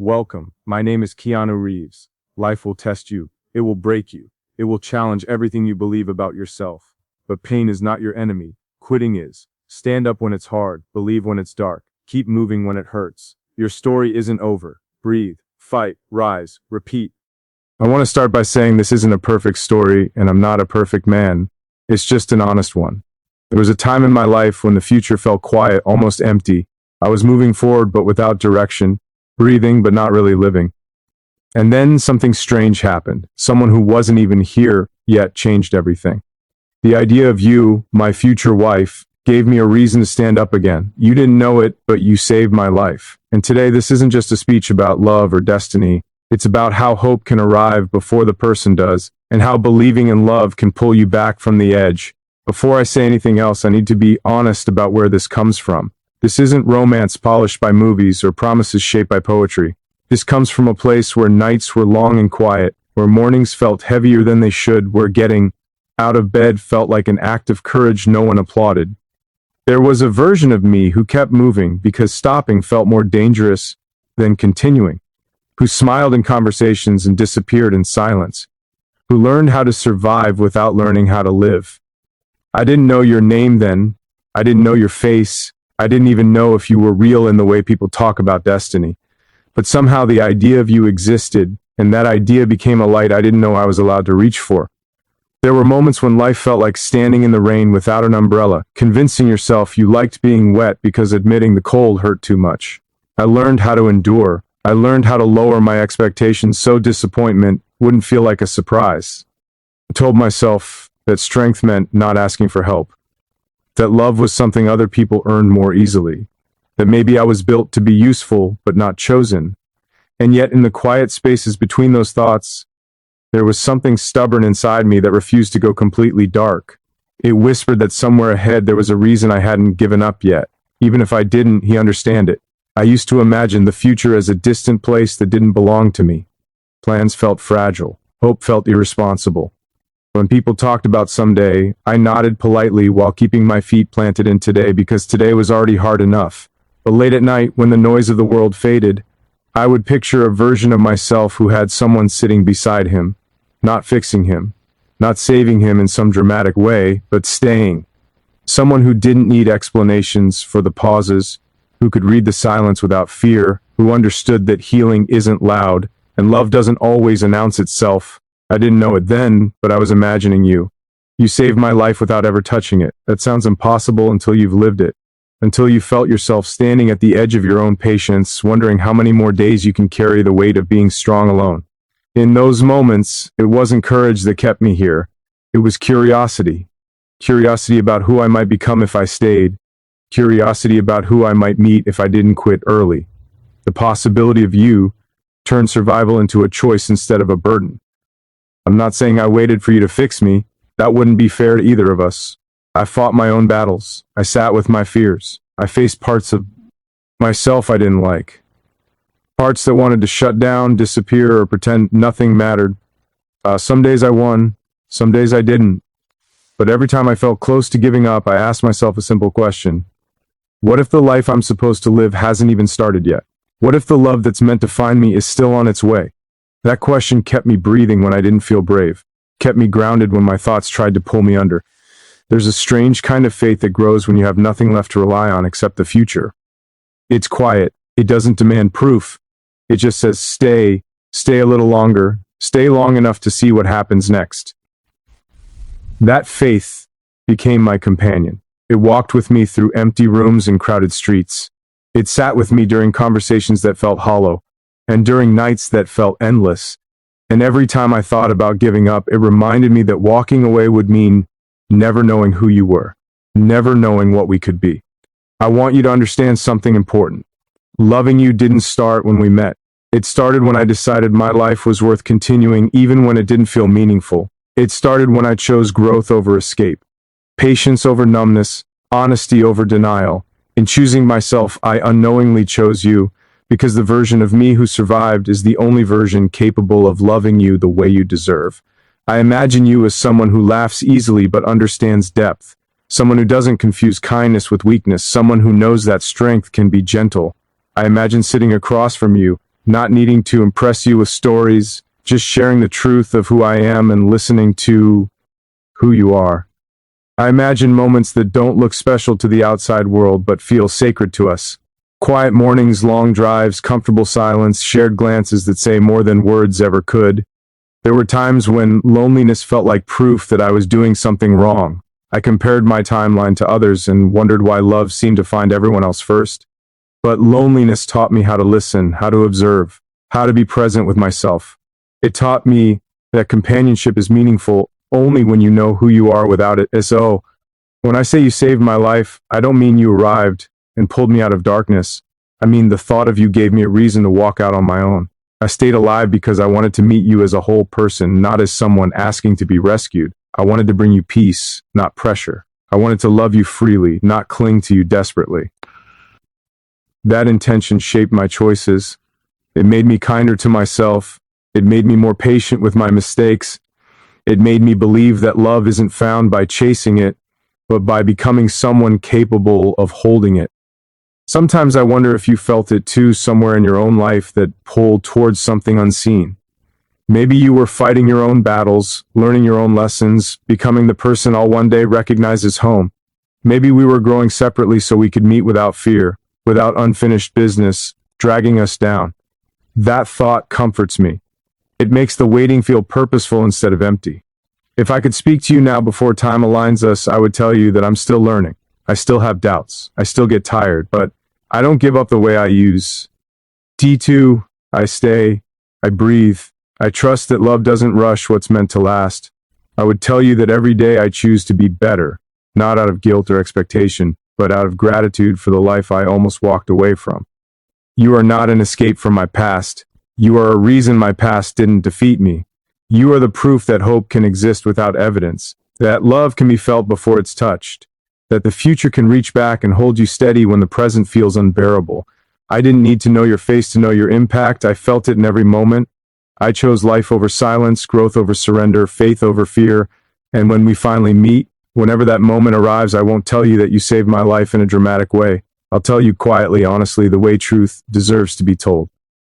Welcome. My name is Keanu Reeves. Life will test you. It will break you. It will challenge everything you believe about yourself. But pain is not your enemy. Quitting is. Stand up when it's hard. Believe when it's dark. Keep moving when it hurts. Your story isn't over. Breathe, fight, rise, repeat. I want to start by saying this isn't a perfect story, and I'm not a perfect man. It's just an honest one. There was a time in my life when the future felt quiet, almost empty. I was moving forward but without direction. Breathing, but not really living. And then something strange happened. Someone who wasn't even here yet changed everything. The idea of you, my future wife, gave me a reason to stand up again. You didn't know it, but you saved my life. And today, this isn't just a speech about love or destiny. It's about how hope can arrive before the person does, and how believing in love can pull you back from the edge. Before I say anything else, I need to be honest about where this comes from. This isn't romance polished by movies or promises shaped by poetry. This comes from a place where nights were long and quiet, where mornings felt heavier than they should, where getting out of bed felt like an act of courage no one applauded. There was a version of me who kept moving because stopping felt more dangerous than continuing, who smiled in conversations and disappeared in silence, who learned how to survive without learning how to live. I didn't know your name then. I didn't know your face. I didn't even know if you were real in the way people talk about destiny. But somehow the idea of you existed, and that idea became a light I didn't know I was allowed to reach for. There were moments when life felt like standing in the rain without an umbrella, convincing yourself you liked being wet because admitting the cold hurt too much. I learned how to endure. I learned how to lower my expectations so disappointment wouldn't feel like a surprise. I told myself that strength meant not asking for help, that love was something other people earned more easily, that maybe I was built to be useful but not chosen. And yet in the quiet spaces between those thoughts, there was something stubborn inside me that refused to go completely dark. It whispered that somewhere ahead there was a reason I hadn't given up yet. Even if I didn't, he understand it. I used to imagine the future as a distant place that didn't belong to me. Plans felt fragile. Hope felt irresponsible. When people talked about someday, I nodded politely while keeping my feet planted in today because today was already hard enough. But late at night, when the noise of the world faded, I would picture a version of myself who had someone sitting beside him, not fixing him, not saving him in some dramatic way, but staying. Someone who didn't need explanations for the pauses, who could read the silence without fear, who understood that healing isn't loud, and love doesn't always announce itself. I didn't know it then, but I was imagining you. You saved my life without ever touching it. That sounds impossible until you've lived it. Until you felt yourself standing at the edge of your own patience, wondering how many more days you can carry the weight of being strong alone. In those moments, it wasn't courage that kept me here. It was curiosity. Curiosity about who I might become if I stayed. Curiosity about who I might meet if I didn't quit early. The possibility of you turned survival into a choice instead of a burden. I'm not saying I waited for you to fix me. That wouldn't be fair to either of us. I fought my own battles. I sat with my fears. I faced parts of myself I didn't like. Parts that wanted to shut down, disappear, or pretend nothing mattered. Some days I won, some days I didn't. But every time I felt close to giving up, I asked myself a simple question. What if the life I'm supposed to live hasn't even started yet? What if the love that's meant to find me is still on its way? That question kept me breathing when I didn't feel brave, kept me grounded when my thoughts tried to pull me under. There's a strange kind of faith that grows when you have nothing left to rely on except the future. It's quiet. It doesn't demand proof. It just says, stay a little longer, stay long enough to see what happens next. That faith became my companion. It walked with me through empty rooms and crowded streets. It sat with me during conversations that felt hollow, and during nights that felt endless. And every time I thought about giving up, it reminded me that walking away would mean never knowing who you were, never knowing what we could be. I want you to understand something important. Loving you didn't start when we met. It started when I decided my life was worth continuing even when it didn't feel meaningful. It started when I chose growth over escape, patience over numbness, honesty over denial. In choosing myself, I unknowingly chose you, because the version of me who survived is the only version capable of loving you the way you deserve. I imagine you as someone who laughs easily but understands depth, someone who doesn't confuse kindness with weakness, someone who knows that strength can be gentle. I imagine sitting across from you, not needing to impress you with stories, just sharing the truth of who I am and listening to who you are. I imagine moments that don't look special to the outside world but feel sacred to us. Quiet mornings, long drives, comfortable silence, shared glances that say more than words ever could. There were times when loneliness felt like proof that I was doing something wrong. I compared my timeline to others and wondered why love seemed to find everyone else first. But loneliness taught me how to listen, how to observe, how to be present with myself. It taught me that companionship is meaningful only when you know who you are without it. So, when I say you saved my life, I don't mean you arrived and pulled me out of darkness. I mean the thought of you gave me a reason to walk out on my own. I stayed alive because I wanted to meet you as a whole person, not as someone asking to be rescued. I wanted to bring you peace, not pressure. I wanted to love you freely, not cling to you desperately. That intention shaped my choices. It made me kinder to myself. It made me more patient with my mistakes. It made me believe that love isn't found by chasing it, but by becoming someone capable of holding it. Sometimes I wonder if you felt it too somewhere in your own life, that pull towards something unseen. Maybe you were fighting your own battles, learning your own lessons, becoming the person I'll one day recognize as home. Maybe we were growing separately so we could meet without fear, without unfinished business dragging us down. That thought comforts me. It makes the waiting feel purposeful instead of empty. If I could speak to you now before time aligns us, I would tell you that I'm still learning. I still have doubts. I still get tired, but I don't give up the way I use. D2, I stay, I breathe. I trust that love doesn't rush what's meant to last. I would tell you that every day I choose to be better, not out of guilt or expectation, but out of gratitude for the life I almost walked away from. You are not an escape from my past. You are a reason my past didn't defeat me. You are the proof that hope can exist without evidence, that love can be felt before it's touched, that the future can reach back and hold you steady when the present feels unbearable. I didn't need to know your face to know your impact. I felt it in every moment. I chose life over silence, growth over surrender, faith over fear. And when we finally meet, whenever that moment arrives, I won't tell you that you saved my life in a dramatic way. I'll tell you quietly, honestly, the way truth deserves to be told.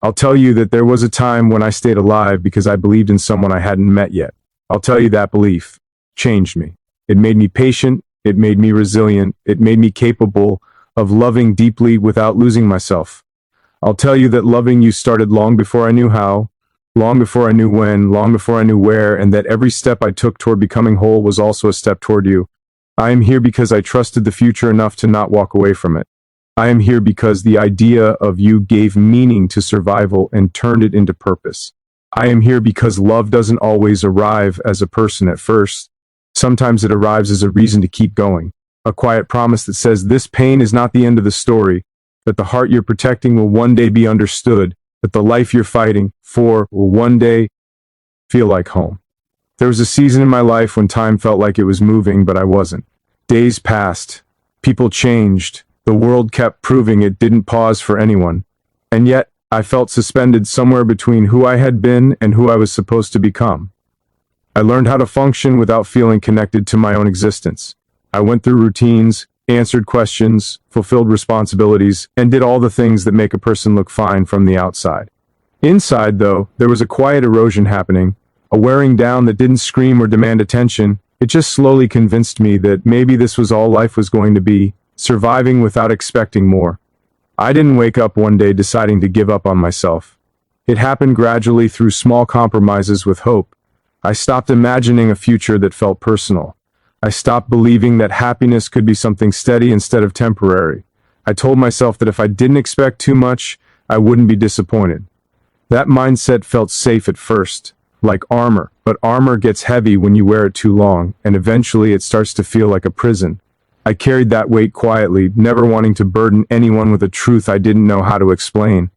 I'll tell you that there was a time when I stayed alive because I believed in someone I hadn't met yet. I'll tell you that belief changed me. It made me patient. It made me resilient. It made me capable of loving deeply without losing myself. I'll tell you that loving you started long before I knew how, long before I knew when, long before I knew where, and that every step I took toward becoming whole was also a step toward you. I am here because I trusted the future enough to not walk away from it. I am here because the idea of you gave meaning to survival and turned it into purpose. I am here because love doesn't always arrive as a person at first. Sometimes it arrives as a reason to keep going, a quiet promise that says this pain is not the end of the story, that the heart you're protecting will one day be understood, that the life you're fighting for will one day feel like home. There was a season in my life when time felt like it was moving, but I wasn't. Days passed, people changed, the world kept proving it didn't pause for anyone, and yet I felt suspended somewhere between who I had been and who I was supposed to become. I learned how to function without feeling connected to my own existence. I went through routines, answered questions, fulfilled responsibilities, and did all the things that make a person look fine from the outside. Inside, though, there was a quiet erosion happening, a wearing down that didn't scream or demand attention. It just slowly convinced me that maybe this was all life was going to be, surviving without expecting more. I didn't wake up one day deciding to give up on myself. It happened gradually through small compromises with hope. I stopped imagining a future that felt personal. I stopped believing that happiness could be something steady instead of temporary. I told myself that if I didn't expect too much, I wouldn't be disappointed. That mindset felt safe at first, like armor, but armor gets heavy when you wear it too long, and eventually it starts to feel like a prison. I carried that weight quietly, never wanting to burden anyone with a truth I didn't know how to explain.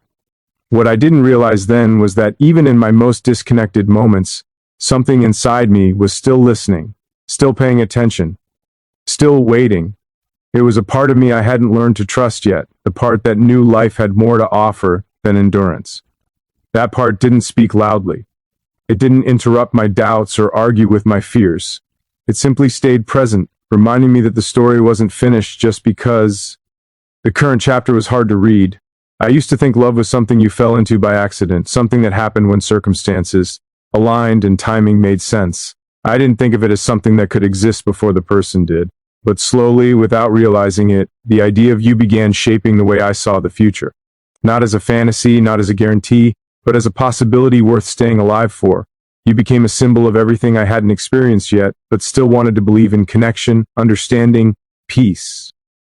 What I didn't realize then was that even in my most disconnected moments, something inside me was still listening, still paying attention, still waiting. It was a part of me I hadn't learned to trust yet, the part that knew life had more to offer than endurance. That part didn't speak loudly. It didn't interrupt my doubts or argue with my fears. It simply stayed present, reminding me that the story wasn't finished just because the current chapter was hard to read. I used to think love was something you fell into by accident, something that happened when circumstances aligned and timing made sense. I didn't think of it as something that could exist before the person did. But slowly, without realizing it, the idea of you began shaping the way I saw the future. Not as a fantasy, not as a guarantee, but as a possibility worth staying alive for. You became a symbol of everything I hadn't experienced yet, but still wanted to believe in connection, understanding, peace.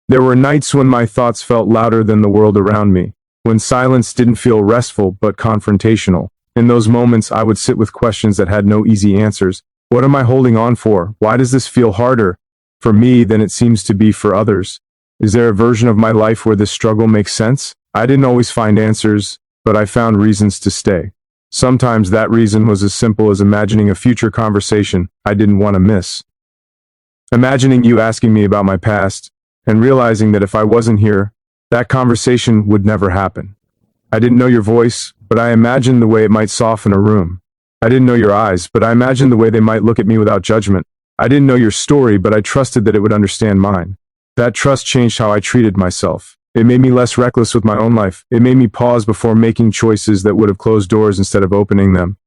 There were nights when my thoughts felt louder than the world around me, when silence didn't feel restful but confrontational. In those moments, I would sit with questions that had no easy answers. What am I holding on for? Why does this feel harder for me than it seems to be for others? Is there a version of my life where this struggle makes sense? I didn't always find answers, but I found reasons to stay. Sometimes that reason was as simple as imagining a future conversation I didn't want to miss. Imagining you asking me about my past, and realizing that if I wasn't here, that conversation would never happen. I didn't know your voice, but I imagined the way it might soften a room. I didn't know your eyes, but I imagined the way they might look at me without judgment. I didn't know your story, but I trusted that it would understand mine. That trust changed how I treated myself. It made me less reckless with my own life. It made me pause before making choices that would have closed doors instead of opening them.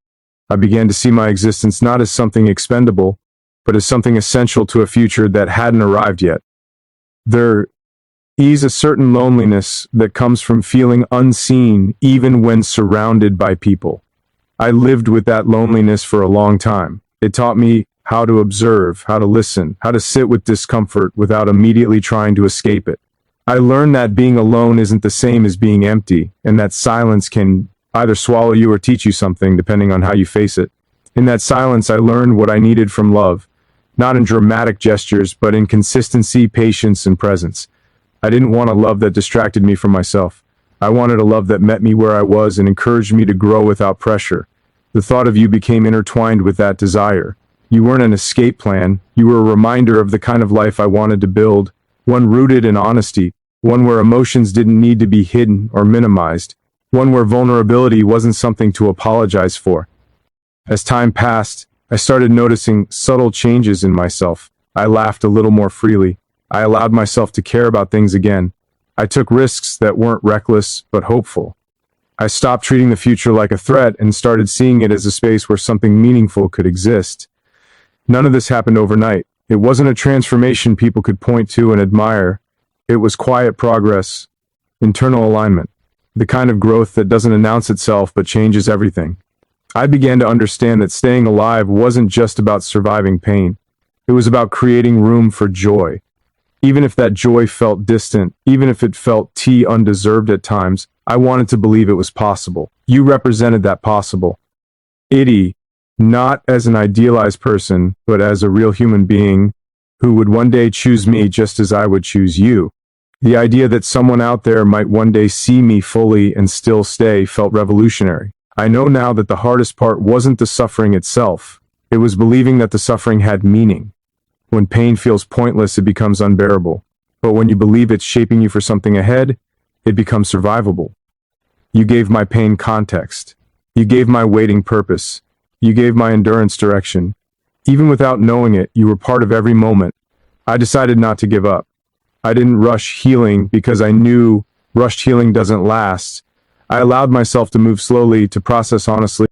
I began to see my existence not as something expendable, but as something essential to a future that hadn't arrived yet. There is a certain loneliness that comes from feeling unseen even when surrounded by people. I lived with that loneliness for a long time. It taught me how to observe, how to listen, how to sit with discomfort without immediately trying to escape it. I learned that being alone isn't the same as being empty, and that silence can either swallow you or teach you something, depending on how you face it. In that silence, I learned what I needed from love, not in dramatic gestures, but in consistency, patience, and presence. I didn't want a love that distracted me from myself. I wanted a love that met me where I was and encouraged me to grow without pressure. The thought of you became intertwined with that desire. You weren't an escape plan. You were a reminder of the kind of life I wanted to build, one rooted in honesty, one where emotions didn't need to be hidden or minimized, one where vulnerability wasn't something to apologize for. As time passed, I started noticing subtle changes in myself. I laughed a little more freely. I allowed myself to care about things again. I took risks that weren't reckless, but hopeful. I stopped treating the future like a threat and started seeing it as a space where something meaningful could exist. None of this happened overnight. It wasn't a transformation people could point to and admire. It was quiet progress, internal alignment, the kind of growth that doesn't announce itself but changes everything. I began to understand that staying alive wasn't just about surviving pain. It was about creating room for joy. Even if that joy felt distant, even if it felt undeserved at times, I wanted to believe it was possible. You represented that possible. Itty, not as an idealized person, but as a real human being who would one day choose me just as I would choose you. The idea that someone out there might one day see me fully and still stay felt revolutionary. I know now that the hardest part wasn't the suffering itself. It was believing that the suffering had meaning. When pain feels pointless, it becomes unbearable. But when you believe it's shaping you for something ahead, it becomes survivable. You gave my pain context. You gave my waiting purpose. You gave my endurance direction. Even without knowing it, you were part of every moment. I decided not to give up. I didn't rush healing because I knew rushed healing doesn't last. I allowed myself to move slowly, to process honestly.